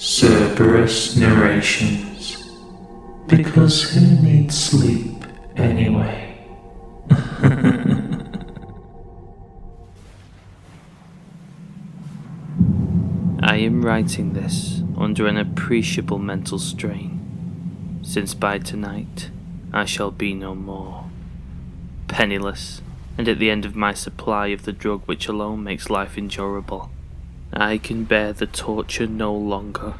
Cerberus narrations. Because who needs sleep anyway? I am writing this under an appreciable mental strain, since by tonight I shall be no more. Penniless, and at the end of my supply of the drug which alone makes life endurable, I can bear the torture no longer,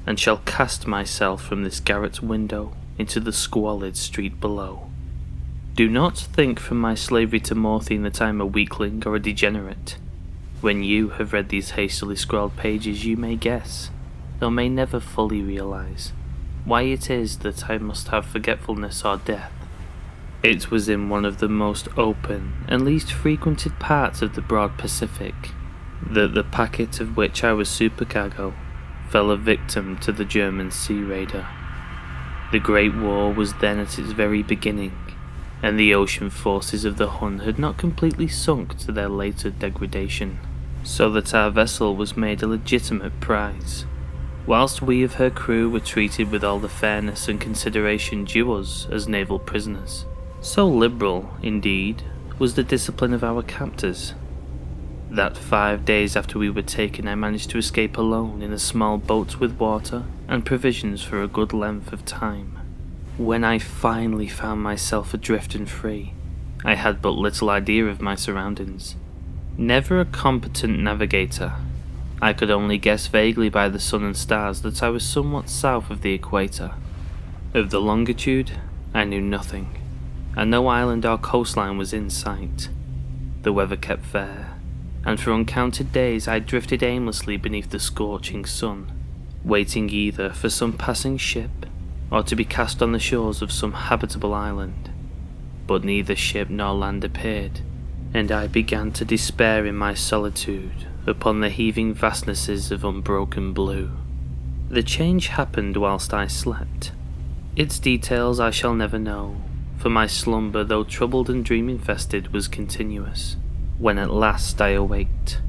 and shall cast myself from this garret window into the squalid street below. Do not think from my slavery to morphine that I am a weakling or a degenerate. When you have read these hastily scrawled pages, you may guess, though may never fully realize, why it is that I must have forgetfulness or death. It was in one of the most open and least frequented parts of the broad Pacific that the packet of which I was supercargo fell a victim to the German sea raider. The Great War was then at its very beginning, and the ocean forces of the Hun had not completely sunk to their later degradation, so that our vessel was made a legitimate prize, whilst we of her crew were treated with all the fairness and consideration due us as naval prisoners. So liberal, indeed, was the discipline of our captors, that 5 days after we were taken I managed to escape alone in a small boat with water and provisions for a good length of time. When I finally found myself adrift and free, I had but little idea of my surroundings. Never a competent navigator, I could only guess vaguely by the sun and stars that I was somewhat south of the equator. Of the longitude, I knew nothing, and no island or coastline was in sight. The weather kept fair, and for uncounted days I drifted aimlessly beneath the scorching sun, waiting either for some passing ship or to be cast on the shores of some habitable island. But neither ship nor land appeared, and I began to despair in my solitude upon the heaving vastnesses of unbroken blue. The change happened whilst I slept. Its details I shall never know, for my slumber, though troubled and dream-infested, was continuous. When at last I awaked,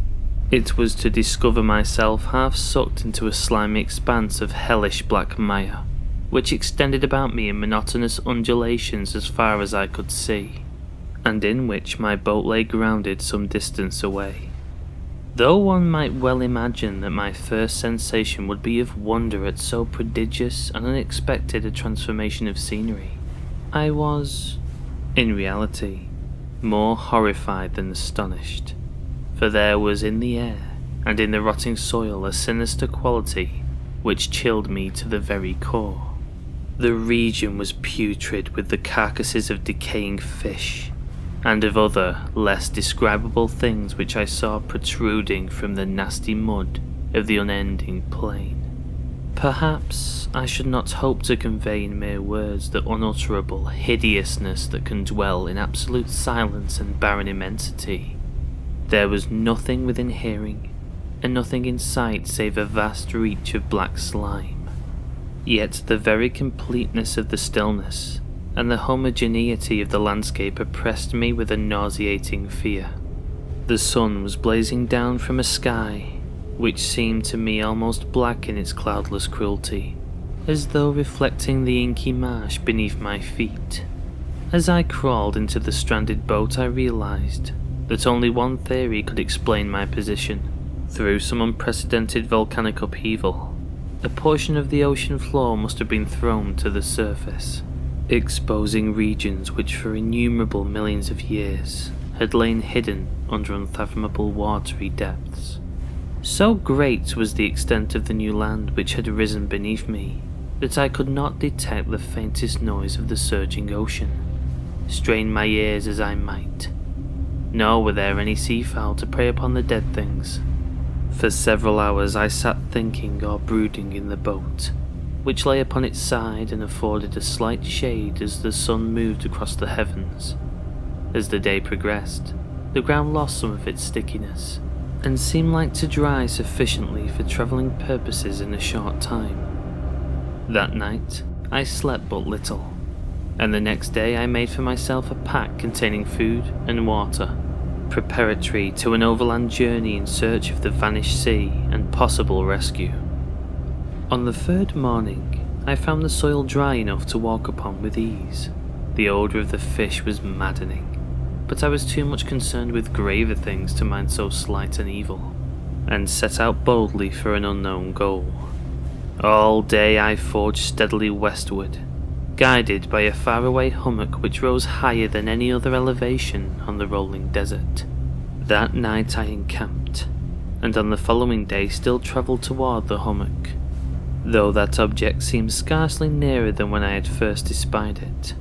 it was to discover myself half sucked into a slimy expanse of hellish black mire, which extended about me in monotonous undulations as far as I could see, and in which my boat lay grounded some distance away. Though one might well imagine that my first sensation would be of wonder at so prodigious and unexpected a transformation of scenery, I was, in reality, more horrified than astonished, for there was in the air and in the rotting soil a sinister quality which chilled me to the very core. The region was putrid with the carcasses of decaying fish, and of other, less describable things which I saw protruding from the nasty mud of the unending plain. Perhaps I should not hope to convey in mere words the unutterable hideousness that can dwell in absolute silence and barren immensity. There was nothing within hearing, and nothing in sight save a vast reach of black slime. Yet the very completeness of the stillness and the homogeneity of the landscape oppressed me with a nauseating fear. The sun was blazing down from a sky which seemed to me almost black in its cloudless cruelty, as though reflecting the inky marsh beneath my feet. As I crawled into the stranded boat, I realized that only one theory could explain my position. Through some unprecedented volcanic upheaval, a portion of the ocean floor must have been thrown to the surface, exposing regions which for innumerable millions of years had lain hidden under unfathomable watery depths. So great was the extent of the new land which had risen beneath me that I could not detect the faintest noise of the surging ocean, strain my ears as I might. Nor were there any seafowl to prey upon the dead things. For several hours I sat thinking or brooding in the boat, which lay upon its side and afforded a slight shade as the sun moved across the heavens. As the day progressed, the ground lost some of its stickiness, and seemed like to dry sufficiently for travelling purposes in a short time. That night, I slept but little, and the next day I made for myself a pack containing food and water, preparatory to an overland journey in search of the vanished sea and possible rescue. On the third morning, I found the soil dry enough to walk upon with ease. The odour of the fish was maddening, but I was too much concerned with graver things to mind so slight an evil, and set out boldly for an unknown goal. All day I forged steadily westward, guided by a faraway hummock which rose higher than any other elevation on the rolling desert. That night I encamped, and on the following day still travelled toward the hummock, though that object seemed scarcely nearer than when I had first espied it.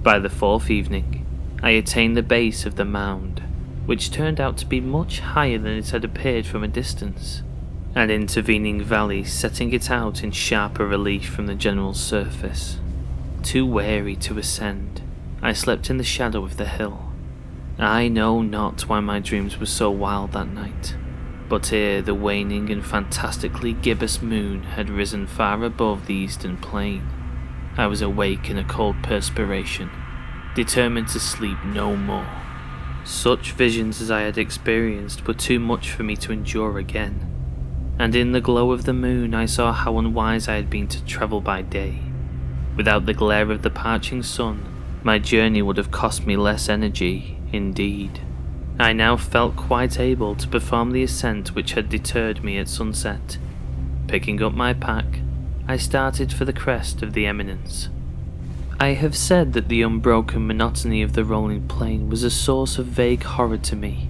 By the fourth evening, I attained the base of the mound, which turned out to be much higher than it had appeared from a distance, an intervening valley setting it out in sharper relief from the general surface. Too weary to ascend, I slept in the shadow of the hill. I know not why my dreams were so wild that night, but ere the waning and fantastically gibbous moon had risen far above the eastern plain, I was awake in a cold perspiration, determined to sleep no more. Such visions as I had experienced were too much for me to endure again, and in the glow of the moon I saw how unwise I had been to travel by day. Without the glare of the parching sun, my journey would have cost me less energy, indeed. I now felt quite able to perform the ascent which had deterred me at sunset. Picking up my pack, I started for the crest of the eminence. I have said that the unbroken monotony of the rolling plain was a source of vague horror to me,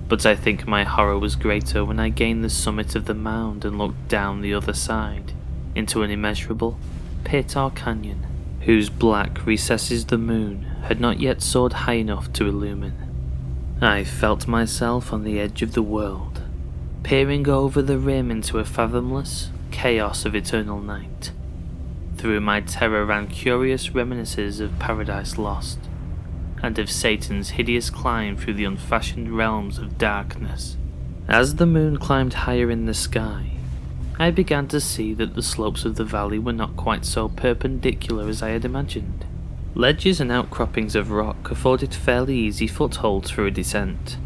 but I think my horror was greater when I gained the summit of the mound and looked down the other side, into an immeasurable pit or canyon, whose black recesses the moon had not yet soared high enough to illumine. I felt myself on the edge of the world, peering over the rim into a fathomless chaos of eternal night. Through my terror ran curious reminiscences of Paradise Lost, and of Satan's hideous climb through the unfashioned realms of darkness. As the moon climbed higher in the sky, I began to see that the slopes of the valley were not quite so perpendicular as I had imagined. Ledges and outcroppings of rock afforded fairly easy footholds for a descent,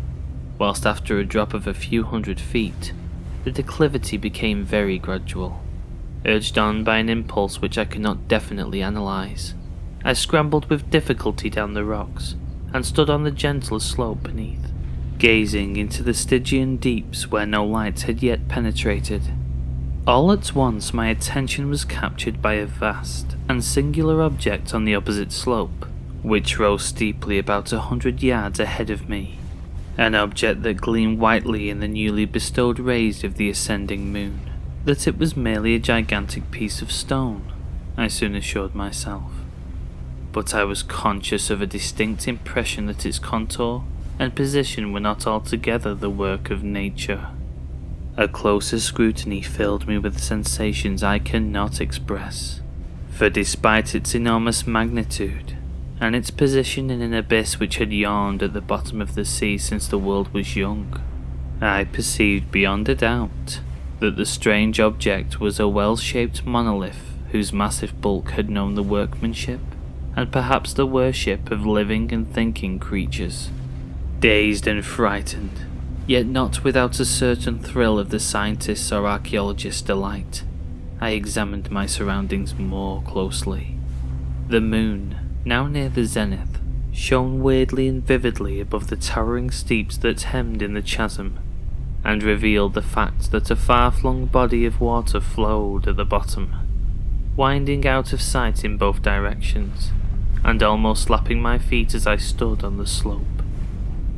whilst after a drop of a few hundred feet, the declivity became very gradual. Urged on by an impulse which I could not definitely analyse, I scrambled with difficulty down the rocks, and stood on the gentler slope beneath, gazing into the Stygian deeps where no light had yet penetrated. All at once my attention was captured by a vast and singular object on the opposite slope, which rose steeply about 100 yards ahead of me, an object that gleamed whitely in the newly bestowed rays of the ascending moon. That it was merely a gigantic piece of stone, I soon assured myself, but I was conscious of a distinct impression that its contour and position were not altogether the work of nature. A closer scrutiny filled me with sensations I cannot express, for despite its enormous magnitude, and its position in an abyss which had yawned at the bottom of the sea since the world was young, I perceived beyond a doubt that the strange object was a well-shaped monolith whose massive bulk had known the workmanship and perhaps the worship of living and thinking creatures. Dazed and frightened, yet not without a certain thrill of the scientist's or archaeologist's delight, I examined my surroundings more closely. The moon, now near the zenith, shone weirdly and vividly above the towering steeps that hemmed in the chasm, and revealed the fact that a far-flung body of water flowed at the bottom, winding out of sight in both directions, and almost slapping my feet as I stood on the slope.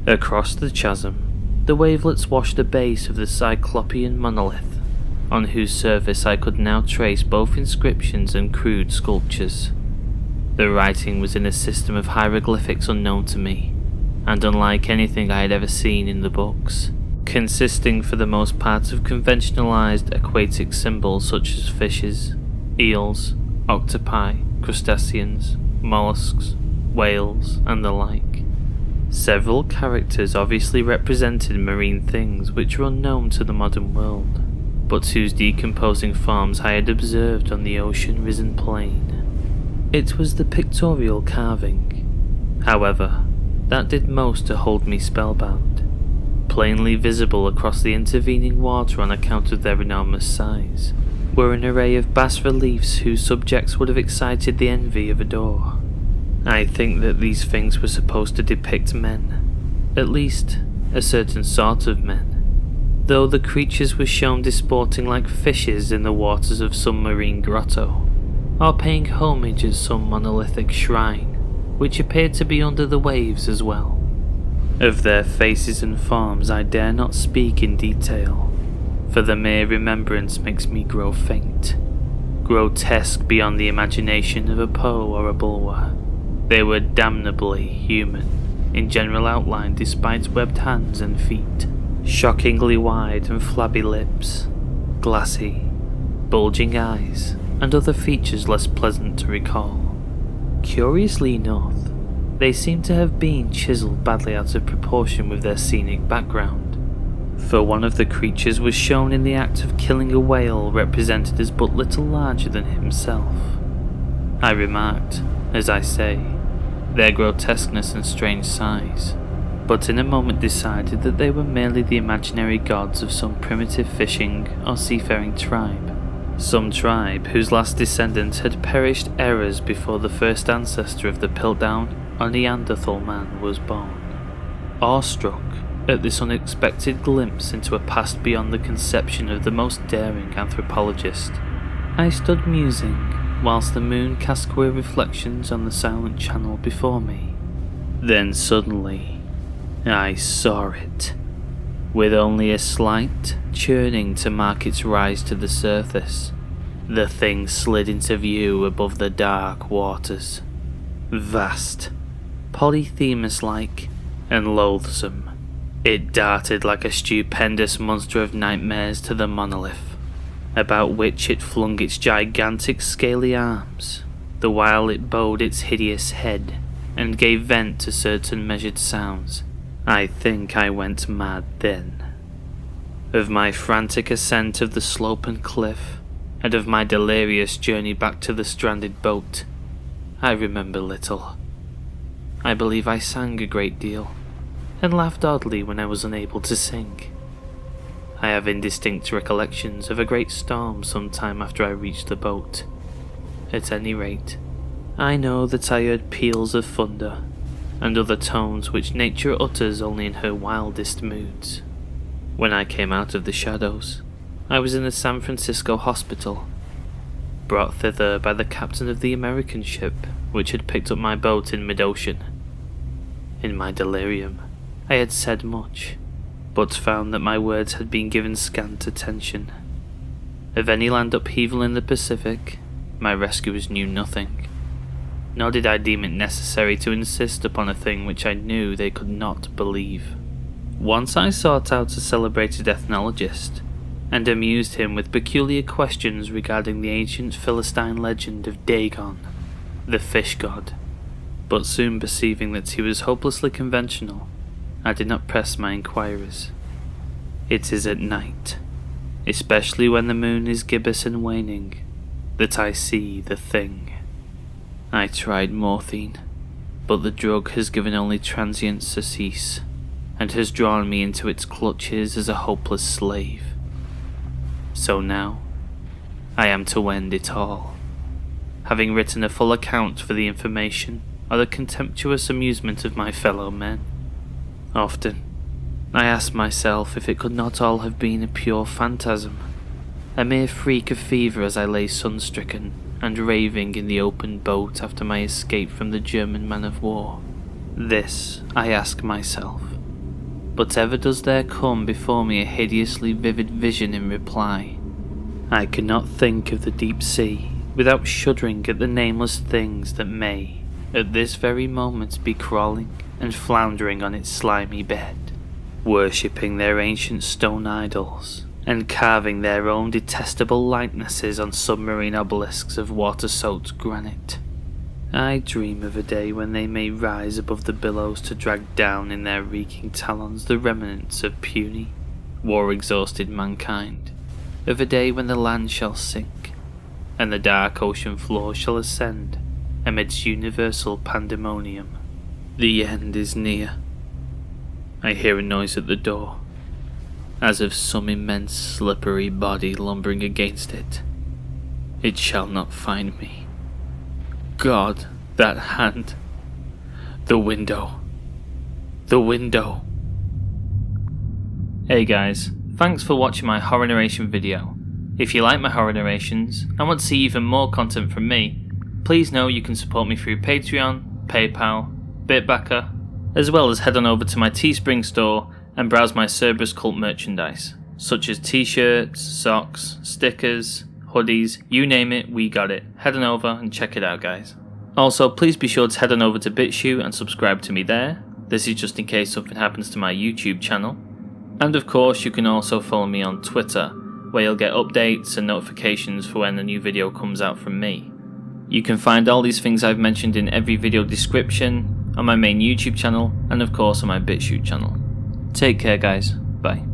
Across the chasm, the wavelets washed the base of the cyclopean monolith, on whose surface I could now trace both inscriptions and crude sculptures. The writing was in a system of hieroglyphics unknown to me, and unlike anything I had ever seen in the books, consisting for the most part of conventionalized aquatic symbols such as fishes, eels, octopi, crustaceans, mollusks, whales, and the like. Several characters obviously represented marine things which were unknown to the modern world, but whose decomposing forms I had observed on the ocean-risen plain. It was the pictorial carving, however, that did most to hold me spellbound, plainly visible across the intervening water on account of their enormous size. were an array of bas-reliefs whose subjects would have excited the envy of a door. I think that these things were supposed to depict men, at least a certain sort of men, though the creatures were shown disporting like fishes in the waters of some marine grotto, or paying homage at some monolithic shrine, which appeared to be under the waves as well. Of their faces and forms I dare not speak in detail, for the mere remembrance makes me grow faint, grotesque beyond the imagination of a Poe or a Bulwer. They were damnably human, in general outline despite webbed hands and feet, shockingly wide and flabby lips, glassy, bulging eyes, and other features less pleasant to recall. Curiously enough, they seem to have been chiseled badly out of proportion with their scenic background, for one of the creatures was shown in the act of killing a whale represented as but little larger than himself. I remarked, as I say, their grotesqueness and strange size, but in a moment decided that they were merely the imaginary gods of some primitive fishing or seafaring tribe, some tribe whose last descendant had perished eras before the first ancestor of the Piltdown or Neanderthal man was born. Awestruck at this unexpected glimpse into a past beyond the conception of the most daring anthropologist, I stood musing whilst the moon cast queer reflections on the silent channel before me. Then suddenly, I saw it, with only a slight churning to mark its rise to the surface. The thing slid into view above the dark waters, vast, Polyphemus-like, and loathsome. It darted like a stupendous monster of nightmares to the monolith, about which it flung its gigantic scaly arms, the while it bowed its hideous head and gave vent to certain measured sounds. I think I went mad then. Of my frantic ascent of the slope and cliff, and of my delirious journey back to the stranded boat, I remember little. I believe I sang a great deal, and laughed oddly when I was unable to sing. I have indistinct recollections of a great storm some time after I reached the boat. At any rate, I know that I heard peals of thunder, and other tones which nature utters only in her wildest moods. When I came out of the shadows, I was in the San Francisco hospital, brought thither by the captain of the American ship which had picked up my boat in mid-ocean. In my delirium, I had said much, but found that my words had been given scant attention. Of any land upheaval in the Pacific, my rescuers knew nothing, nor did I deem it necessary to insist upon a thing which I knew they could not believe. Once I sought out a celebrated ethnologist, and amused him with peculiar questions regarding the ancient Philistine legend of Dagon, the fish god, but soon perceiving that he was hopelessly conventional, I did not press my inquiries. It is at night, especially when the moon is gibbous and waning, that I see the thing. I tried morphine, but the drug has given only transient surcease, and has drawn me into its clutches as a hopeless slave. So now, I am to end it all, having written a full account for the information or the contemptuous amusement of my fellow men. Often, I ask myself if it could not all have been a pure phantasm, a mere freak of fever as I lay sun-stricken and raving in the open boat after my escape from the German man-of-war. This I ask myself, but ever does there come before me a hideously vivid vision in reply. I cannot think of the deep sea without shuddering at the nameless things that may, at this very moment, be crawling and floundering on its slimy bed, worshipping their ancient stone idols, and carving their own detestable likenesses on submarine obelisks of water-soaked granite. I dream of a day when they may rise above the billows to drag down in their reeking talons the remnants of puny, war-exhausted mankind, of a day when the land shall sink, and the dark ocean floor shall ascend amidst universal pandemonium. The end is near. I hear a noise at the door, as of some immense slippery body lumbering against it, it shall not find me. God, that hand. The window. The window. Hey guys, thanks for watching my horror narration video. If you like my horror narrations and want to see even more content from me, please know you can support me through Patreon, PayPal, Bitbacker, as well as head on over to my Teespring store and browse my Cerberus cult merchandise, such as t-shirts, socks, stickers, hoodies, you name it, we got it. Head on over and check it out, guys. Also, please be sure to head on over to BitChute and subscribe to me there. This is just in case something happens to my YouTube channel. And of course, you can also follow me on Twitter, where you'll get updates and notifications for when a new video comes out from me. You can find all these things I've mentioned in every video description, on my main YouTube channel, and of course on my BitChute channel. Take care guys, bye.